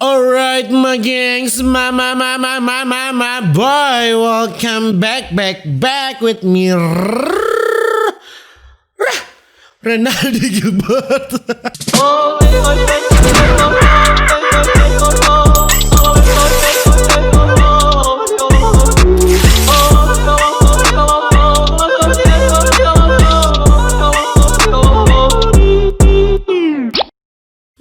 Alright, my gangs, my boy, welcome back with me, Renaldi Gilbert.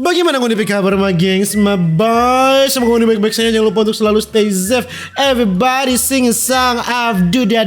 Bagaimana kondisi kabar my gengs, my boys? Semoga kondisi baik-baik saja. Jangan lupa untuk selalu stay safe. Everybody sing a song of Duda.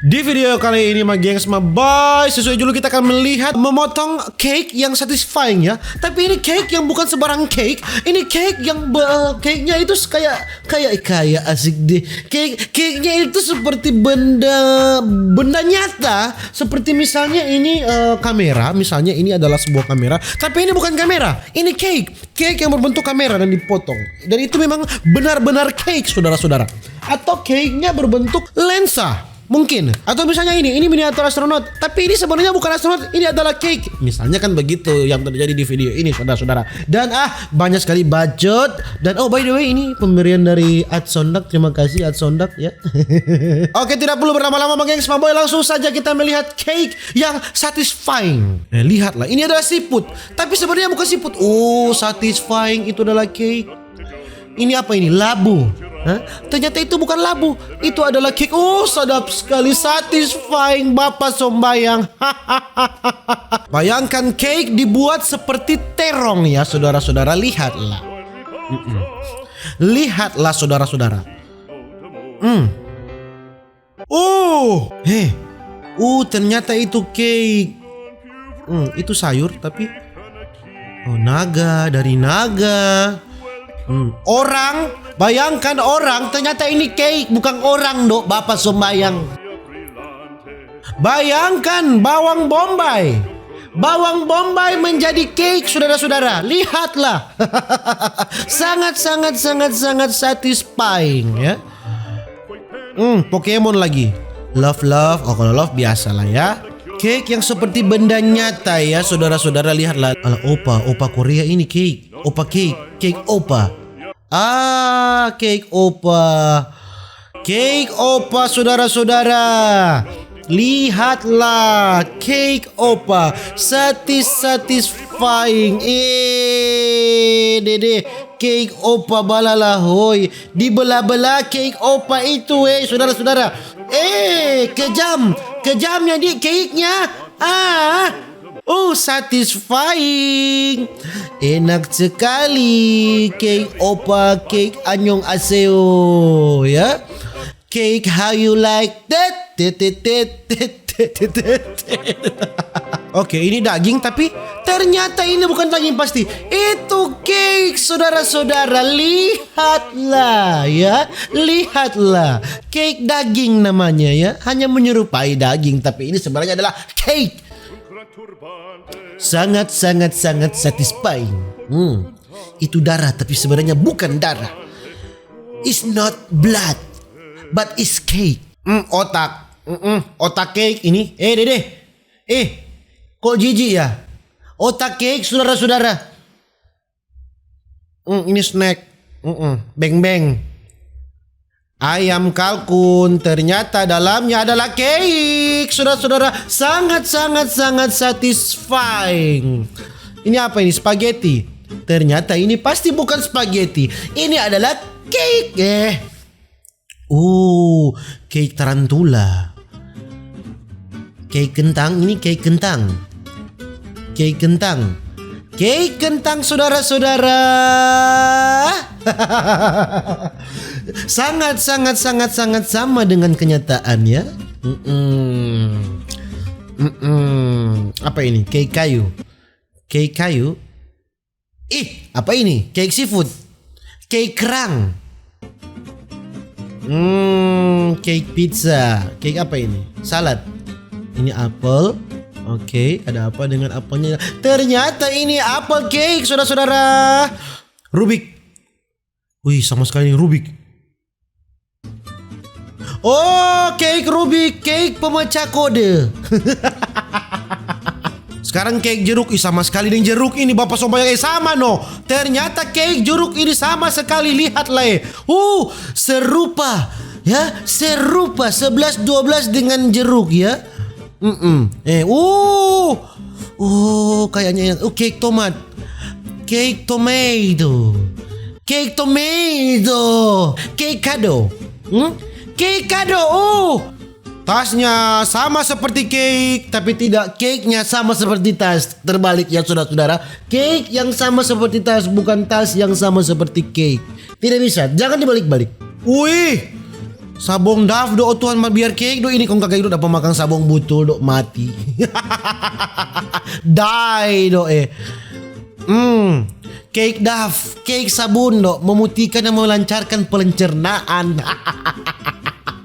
Di video kali ini my gengs, my boys, sesuai dulu kita akan melihat memotong cake yang satisfying ya. Tapi ini cake yang bukan sebarang cake. Ini cake yang cake-nya itu kayak asik deh. Cake-nya itu seperti benda nyata. Seperti misalnya ini kamera. Misalnya ini adalah sebuah kamera. Tapi ini bukan kamera. Ini cake yang berbentuk kamera dan dipotong. Dan itu memang benar-benar cake, saudara-saudara. Atau cake-nya berbentuk lensa, mungkin. Atau misalnya ini miniatur astronot. Tapi ini sebenarnya bukan astronot, ini adalah cake. Misalnya kan begitu yang terjadi di video ini, saudara-saudara. Dan banyak sekali bacot. Dan by the way, ini pemberian dari Adsondak. Terima kasih Adsondak ya. Oke, tidak perlu berlama-lama gengs, my boy, langsung saja kita melihat cake yang satisfying. Lihatlah, ini adalah siput. Tapi sebenarnya bukan siput. Satisfying itu adalah cake. Ini apa ini? Labu. Ternyata itu bukan labu. Itu adalah cake. Sedap sekali. Satisfying Bapak Sombayang. Bayangkan cake dibuat seperti terong ya saudara-saudara. Lihatlah. Lihatlah saudara-saudara. Ternyata itu cake. Itu sayur tapi naga, dari naga. Orang, bayangkan orang, ternyata ini cake, bukan orang dok, Bapak Sombayang. Bayangkan bawang bombay. Bawang bombay menjadi cake, saudara-saudara. Lihatlah. Sangat satisfying ya. Pokemon lagi. Love. Kalau love biasa lah ya. Cake yang seperti benda nyata ya, saudara-saudara. Lihatlah. Opa Korea ini cake. Opa cake opa. Cake opa. Cake opa, saudara-saudara. Lihatlah, cake opa. Satisfying. Dede, cake opa balala hoy. Dibelah-belah cake opa itu saudara-saudara. Kejamnya di cake-nya. Satisfying. Enak sekali. Cake opa, cake anyong aseo ya. Cake how you like that. Oke, ini daging tapi ternyata ini bukan daging pasti. Itu cake, saudara-saudara. Lihatlah ya. Lihatlah. Cake daging namanya ya. Hanya menyerupai daging tapi ini sebenarnya adalah cake. Sangat satisfying. Itu darah tapi sebenarnya bukan darah. It's not blood, but it's cake. Otak. Otak cake ini. Dede. Kok jijik ya? Otak cake, saudara-saudara. Ini snack. Beng. Ayam kalkun, ternyata dalamnya adalah cake, saudara-saudara. Sangat satisfying. Ini apa ini? Spaghetti. Ternyata ini pasti bukan spaghetti. Ini adalah cake. Cake tarantula. Cake kentang. Ini cake kentang. Cake kentang, saudara-saudara. Sangat sama dengan kenyataan ya. Apa ini? Cake kayu. Apa ini? Cake seafood. Cake kerang. Cake pizza. Cake apa ini? Salad. Ini apel. Oke, ada apa dengan apelnya? Ternyata ini apple cake, saudara-saudara. Rubik. Sama sekali Rubik. Cake Rubik, cake pemecah kode. Sekarang cake jeruk, sama sekali dengan jeruk ini bapak sombayang sama no. Ternyata cake jeruk ini sama sekali, lihatlah serupa ya, serupa 11-12 dengan jeruk ya. Kayaknya cake tomat, cake tomato, cake tomato, cake kado, cake kado. Tasnya sama seperti cake, tapi tidak cake-nya sama seperti tas. Terbalik ya saudara-saudara. Cake yang sama seperti tas, bukan tas yang sama seperti cake. Tidak bisa, jangan dibalik-balik. Wih, sabong Daf do Tuhan biar cake do ini kong kakak itu dapat makan sabong butul do mati. Die do cake Daf, cake sabun do memutihkan dan melancarkan pencernaan.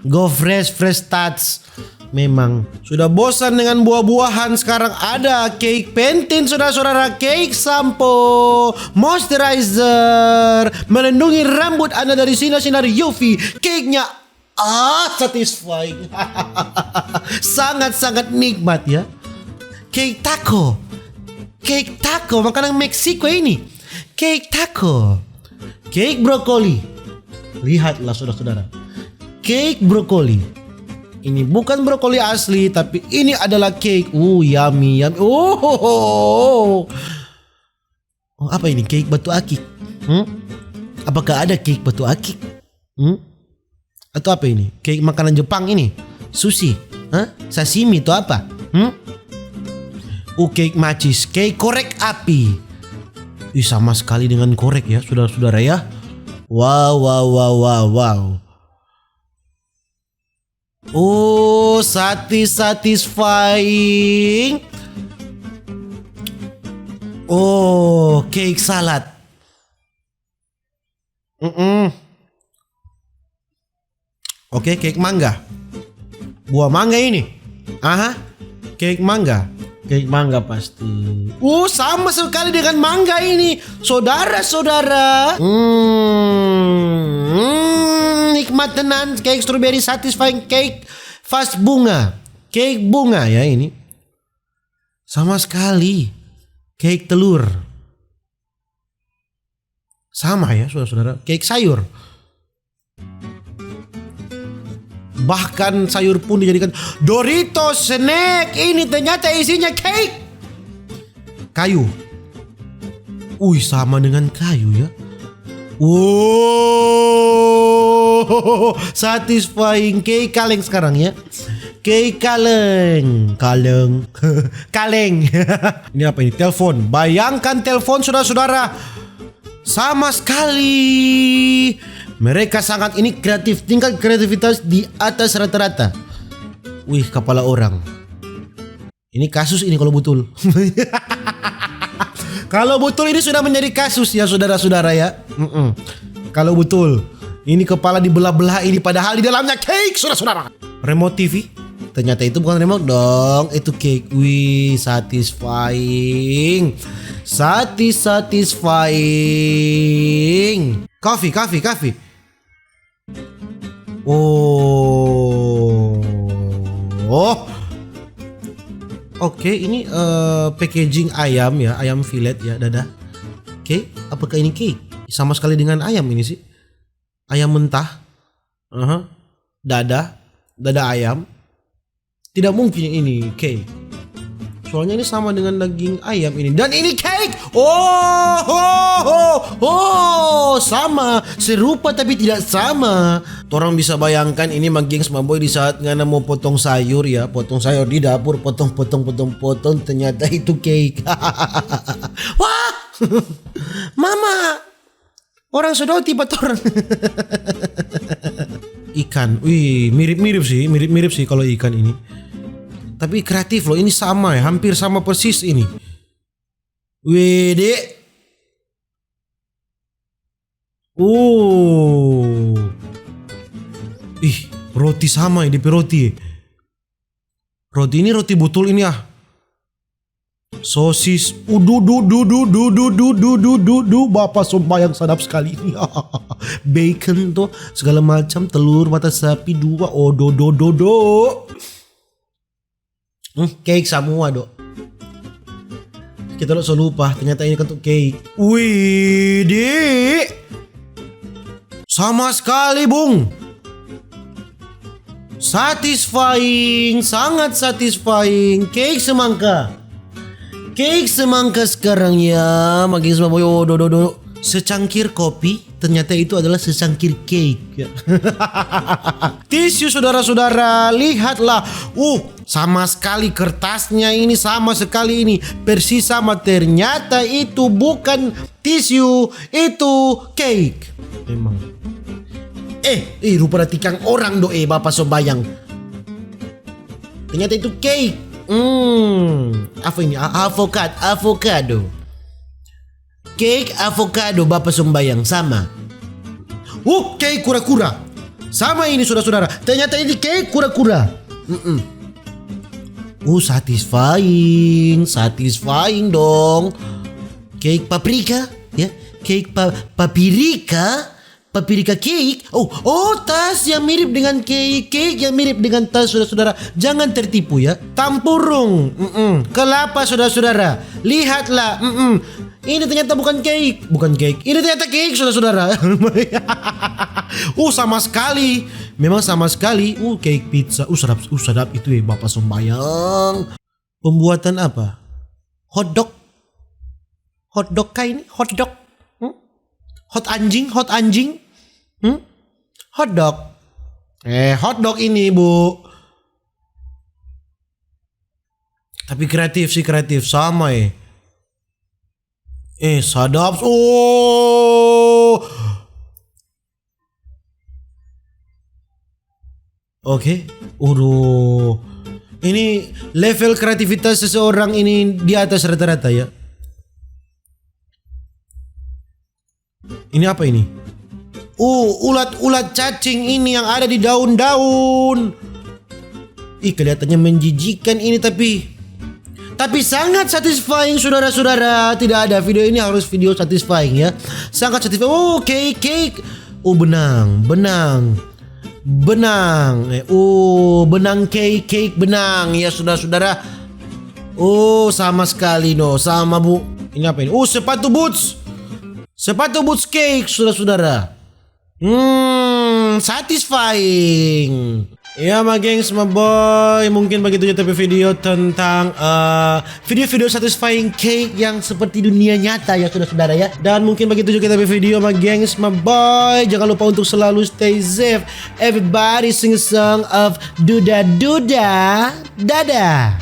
Go fresh touch. Memang sudah bosan dengan buah-buahan, sekarang ada cake pentin saudara-saudara, cake sampo, moisturizer, melindungi rambut Anda dari sinar-sinar UV. Cake-nya satisfying. Sangat-sangat nikmat ya. Cake taco, makanan Meksiko ini. Cake taco, cake brokoli. Lihatlah saudara-saudara, cake brokoli. Ini bukan brokoli asli, tapi ini adalah cake. Yummy. Apa ini? Cake batu akik. Apakah ada cake batu akik? Atau apa ini? Cake makanan Jepang ini? Sushi? Sashimi itu apa? Cake macis, cake korek api. Sama sekali dengan korek ya, saudara-saudara ya. Wow. Satisfying. Cake salad. Oke, cake mangga. Buah mangga ini. Cake mangga. Cake mangga pasti. Sama sekali dengan mangga ini, saudara-saudara. Nikmat tenan. Cake strawberry satisfying, cake fast bunga, cake bunga ya ini. Sama sekali. Cake telur. Sama ya saudara-saudara. Cake sayur. Bahkan sayur pun dijadikan Doritos snack. Ini ternyata isinya cake kayu. Sama dengan kayu ya. Satisfying. Cake kaleng sekarang ya. Cake kaleng. Kaleng. Ini apa ini? Telepon. Bayangkan telepon saudara-saudara. Sama sekali. Mereka sangat ini kreatif. Tingkat kreativitas di atas rata-rata. Kepala orang. Ini kasus ini kalau betul. Kalau betul ini sudah menjadi kasus ya saudara-saudara ya. Kalau betul ini kepala dibelah-belah ini, padahal di dalamnya cake saudara-saudara. Remote TV. Ternyata itu bukan remote dong, itu cake. Satisfying. Satisfying. Coffee. Oke, ini packaging ayam ya, ayam fillet ya, dada. Oke, apakah ini cake? Sama sekali dengan ayam ini sih. Ayam mentah. Dada ayam. Tidak mungkin ini cake. Soalnya ini sama dengan daging ayam ini. Dan ini cake. Sama, serupa tapi tidak sama. Orang bisa bayangkan ini gengs maboy di saat ngana mau potong sayur ya, potong sayur di dapur, potong, ternyata itu cake. Wah, mama, orang sudah tiba orang. Ikan, mirip-mirip sih kalau ikan ini. Tapi kreatif loh, ini sama ya, hampir sama persis ini. Dek. Roti sama ini, roti. Roti ini roti butul ini ah. Sosis, bapak sumpah yang sadap sekali ini. Bacon tuh segala macam, telur mata sapi 2, Cake semua dok. kita langsung lupa. Ternyata ini untuk cake. Wih, Dik. Sama sekali, Bung. Satisfying, sangat satisfying. Cake semangka. Cake semangka sekarang ya. Makin semua boyo do. Secangkir kopi, ternyata itu adalah secangkir cake. Tisu saudara-saudara, lihatlah. Sama sekali kertasnya ini, sama sekali ini. Persis sama, ternyata itu bukan tisu, itu cake. Memang. Rupa tikang orang bapak sobayang. Ternyata itu cake. Apa ini? Avocado. Cake avocado bapak sembayang sama. Cake kura-kura. Sama ini saudara-saudara. Ternyata ini cake kura-kura. Satisfying dong. Cake paprika, ya. Cake papirika cake. Tas yang mirip dengan cake yang mirip dengan tas saudara-saudara. Jangan tertipu ya. Tampurung. Kelapa saudara-saudara. Lihatlah. Ini ternyata bukan cake. Ini ternyata cake saudara-saudara. Sama sekali. Memang sama sekali. Cake pizza. Sedap itu bapak sembayang. Pembuatan apa? Hotdog kah ini? Hotdog. Hot anjing. Hotdog. Hotdog ini, Bu. Tapi kreatif sama sadap. Oke. Ini level kreativitas seseorang ini di atas rata-rata ya. Ini apa ini? Ulat cacing ini yang ada di daun-daun. Kelihatannya menjijikan ini tapi sangat satisfying saudara-saudara. Tidak ada video ini, harus video satisfying ya. Sangat satisfying. Cake. Benang. Benang cake benang ya saudara-saudara. Sama sekali sama Bu. Ini apa ini? Sepatu boots cake saudara-saudara. Satisfying. Ya gengs, boy. Mungkin begitu aja video tentang video-video satisfying cake yang seperti dunia nyata ya saudara-saudara ya. Dan mungkin begitu juga video gengs, boy. Jangan lupa untuk selalu stay safe. Everybody sing a song of Duda. Dadah.